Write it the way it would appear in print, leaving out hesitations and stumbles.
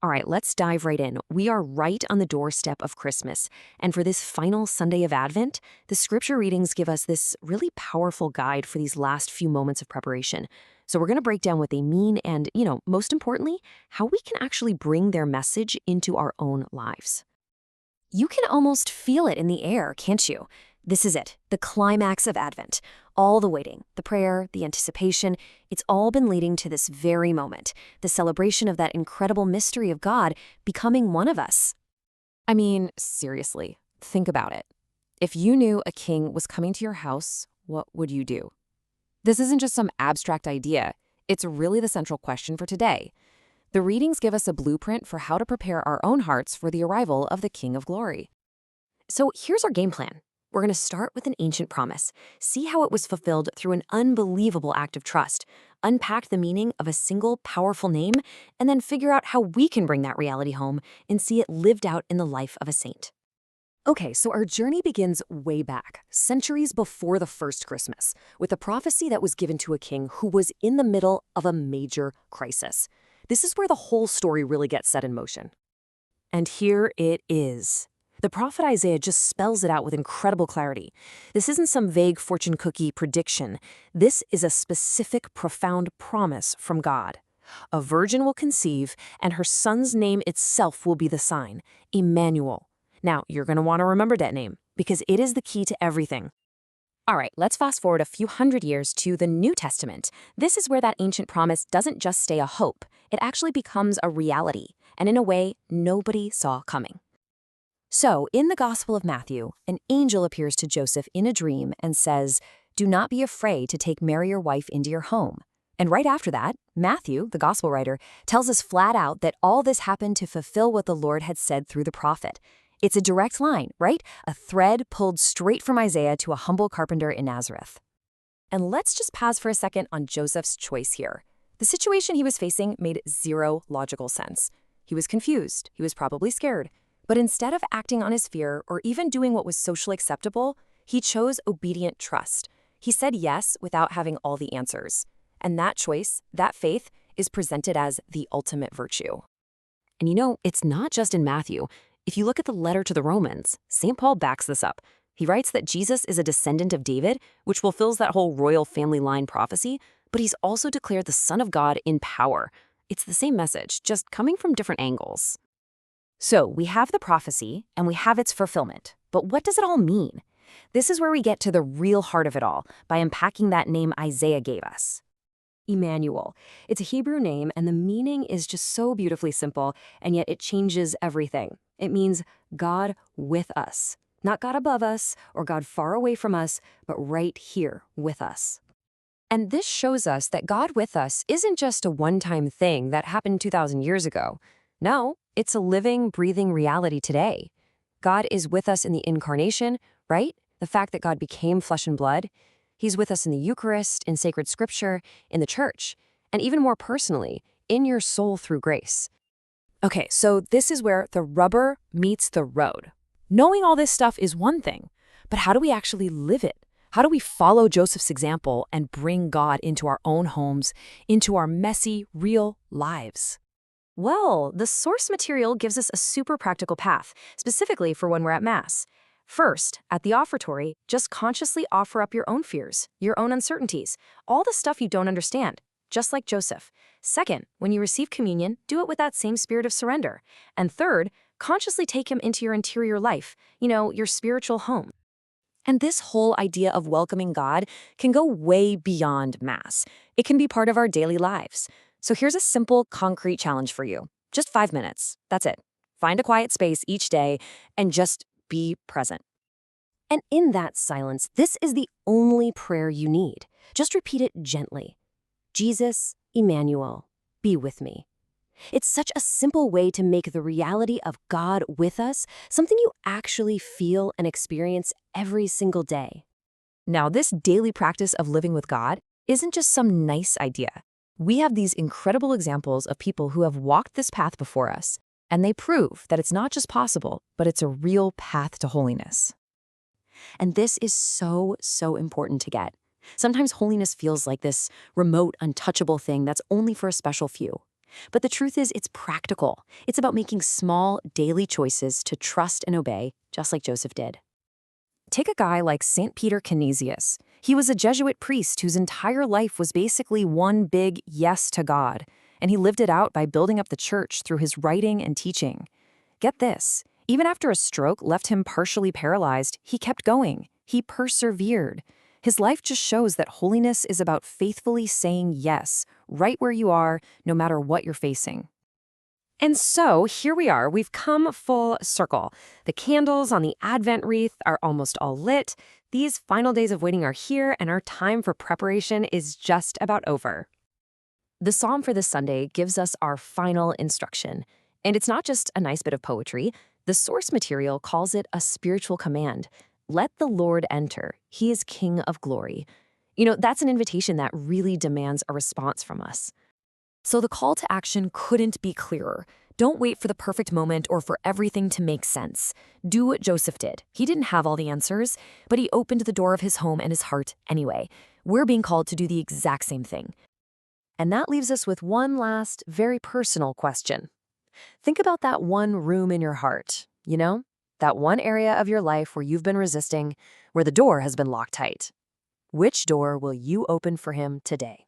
All right, let's dive right in. We are right on the doorstep of Christmas. And for this final Sunday of Advent, the scripture readings give us this really powerful guide for these last few moments of preparation. So we're going to break down what they mean and, most importantly, how we can actually bring their message into our own lives. You can almost feel it in the air, can't you? This is it, the climax of Advent. All the waiting, the prayer, the anticipation, it's all been leading to this very moment, the celebration of that incredible mystery of God becoming one of us. I mean, seriously, think about it. If you knew a king was coming to your house, what would you do? This isn't just some abstract idea. It's really the central question for today. The readings give us a blueprint for how to prepare our own hearts for the arrival of the King of Glory. So here's our game plan. We're going to start with an ancient promise, see how it was fulfilled through an unbelievable act of trust, unpack the meaning of a single powerful name, and then figure out how we can bring that reality home and see it lived out in the life of a saint. Okay, so our journey begins way back, centuries before the first Christmas, with a prophecy that was given to a king who was in the middle of a major crisis. This is where the whole story really gets set in motion. And here it is. The prophet Isaiah just spells it out with incredible clarity. This isn't some vague fortune cookie prediction. This is a specific, profound promise from God. A virgin will conceive, and her son's name itself will be the sign, Emmanuel. Now, you're going to want to remember that name, because it is the key to everything. All right, let's fast forward a few hundred years to the New Testament. This is where that ancient promise doesn't just stay a hope. It actually becomes a reality, and in a way nobody saw coming. So, in the Gospel of Matthew, an angel appears to Joseph in a dream and says, "Do not be afraid to take Mary your wife into your home." And right after that, Matthew, the Gospel writer, tells us flat out that all this happened to fulfill what the Lord had said through the prophet. It's a direct line, right? A thread pulled straight from Isaiah to a humble carpenter in Nazareth. And let's just pause for a second on Joseph's choice here. The situation he was facing made zero logical sense. He was confused. He was probably scared. But instead of acting on his fear or even doing what was socially acceptable, he chose obedient trust. He said yes without having all the answers. And that choice, that faith, is presented as the ultimate virtue. And it's not just in Matthew. If you look at the letter to the Romans, St. Paul backs this up. He writes that Jesus is a descendant of David, which fulfills that whole royal family line prophecy, but he's also declared the Son of God in power. It's the same message, just coming from different angles. So we have the prophecy, and we have its fulfillment. But what does it all mean? This is where we get to the real heart of it all, by unpacking that name Isaiah gave us. Emmanuel. It's a Hebrew name, and the meaning is just so beautifully simple, and yet it changes everything. It means God with us. Not God above us, or God far away from us, but right here with us. And this shows us that God with us isn't just a one-time thing that happened 2,000 years ago. No, it's a living, breathing reality today. God is with us in the Incarnation, right? The fact that God became flesh and blood. He's with us in the Eucharist, in sacred scripture, in the church, and even more personally, in your soul through grace. Okay, so this is where the rubber meets the road. Knowing all this stuff is one thing, but how do we actually live it? How do we follow Joseph's example and bring God into our own homes, into our messy, real lives? Well, the source material gives us a super practical path, specifically for when we're at Mass. First, at the offertory, just consciously offer up your own fears, your own uncertainties, all the stuff you don't understand, just like Joseph. Second, when you receive communion, do it with that same spirit of surrender. And third, consciously take him into your interior life, your spiritual home. And this whole idea of welcoming God can go way beyond Mass. It can be part of our daily lives. So here's a simple, concrete challenge for you. Just 5 minutes. That's it. Find a quiet space each day and just be present. And in that silence, this is the only prayer you need. Just repeat it gently. Jesus, Emmanuel, be with me. It's such a simple way to make the reality of God with us something you actually feel and experience every single day. Now, this daily practice of living with God isn't just some nice idea. We have these incredible examples of people who have walked this path before us, and they prove that it's not just possible, but it's a real path to holiness. And this is so, so important to get. Sometimes holiness feels like this remote, untouchable thing that's only for a special few. But the truth is, it's practical. It's about making small, daily choices to trust and obey, just like Joseph did. Take a guy like St. Peter Canisius. He was a Jesuit priest whose entire life was basically one big yes to God, and he lived it out by building up the church through his writing and teaching. Get this, even after a stroke left him partially paralyzed, he kept going. He persevered. His life just shows that holiness is about faithfully saying yes, right where you are, no matter what you're facing. And so here we are, we've come full circle. The candles on the Advent wreath are almost all lit. These final days of waiting are here, and our time for preparation is just about over. The psalm for this Sunday gives us our final instruction. And it's not just a nice bit of poetry. The source material calls it a spiritual command. Let the Lord enter. He is King of glory. That's an invitation that really demands a response from us. So the call to action couldn't be clearer. Don't wait for the perfect moment or for everything to make sense. Do what Joseph did. He didn't have all the answers, but he opened the door of his home and his heart anyway. We're being called to do the exact same thing. And that leaves us with one last, very personal question. Think about that one room in your heart, that one area of your life where you've been resisting, where the door has been locked tight. Which door will you open for him today?